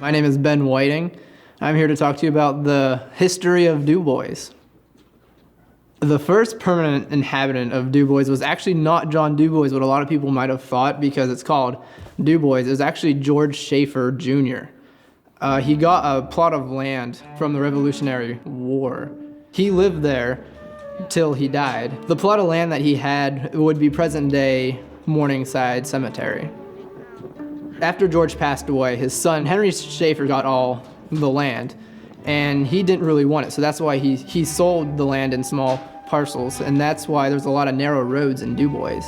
My name is Ben Whiting. I'm here to talk to you about the history of DuBois. The first permanent inhabitant of DuBois was actually not John DuBois, what a lot of people might have thought, because it's called DuBois. It was actually George Schaefer Jr. He got a plot of land from the Revolutionary War. He lived there till he died. The plot of land that he had would be present-day Morningside Cemetery. After George passed away, his son, Henry Schaefer, got all the land, and he didn't really want it, so that's why he sold the land in small parcels, and that's why there's a lot of narrow roads in DuBois.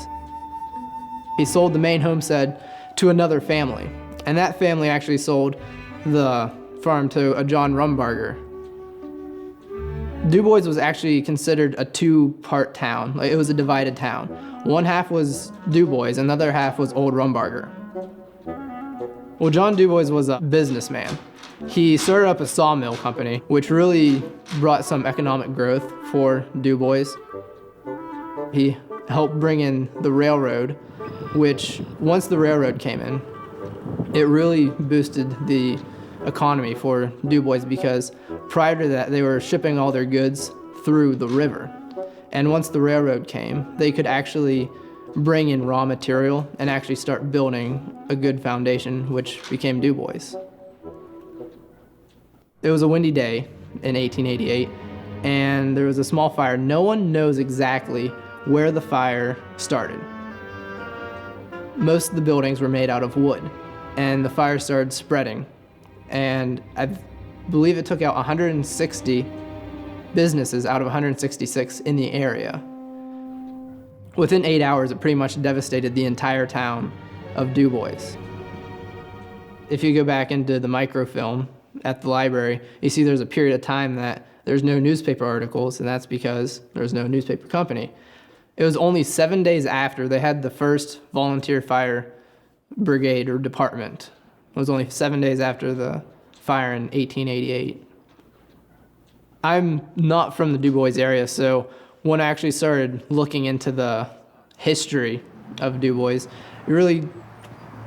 He sold the main homestead to another family, and that family actually sold the farm to a John Rumbarger. DuBois was actually considered a two-part town. It was a divided town. One half was DuBois, and the other half was Old Rumbarger. Well, John DuBois was a businessman. He started up a sawmill company, which really brought some economic growth for DuBois. He helped bring in the railroad, which once the railroad came in, it really boosted the economy for DuBois because prior to that, they were shipping all their goods through the river. And once the railroad came, they could actually bring in raw material and actually start building a good foundation, which became DuBois. It was a windy day in 1888, and there was a small fire. No one knows exactly where the fire started. Most of the buildings were made out of wood, and the fire started spreading. And I believe it took out 160 businesses out of 166 in the area. Within 8 hours, it pretty much devastated the entire town of DuBois. If you go back into the microfilm at the library, you see there's a period of time that there's no newspaper articles, and that's because there's no newspaper company. It was only 7 days after they had the first volunteer fire brigade or department. It was only 7 days after the fire in 1888. I'm not from the DuBois area, so when I actually started looking into the history of DuBois, you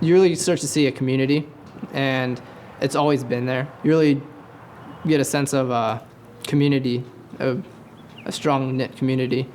really start to see a community, and it's always been there. You really get a sense of a community, of a strong knit community.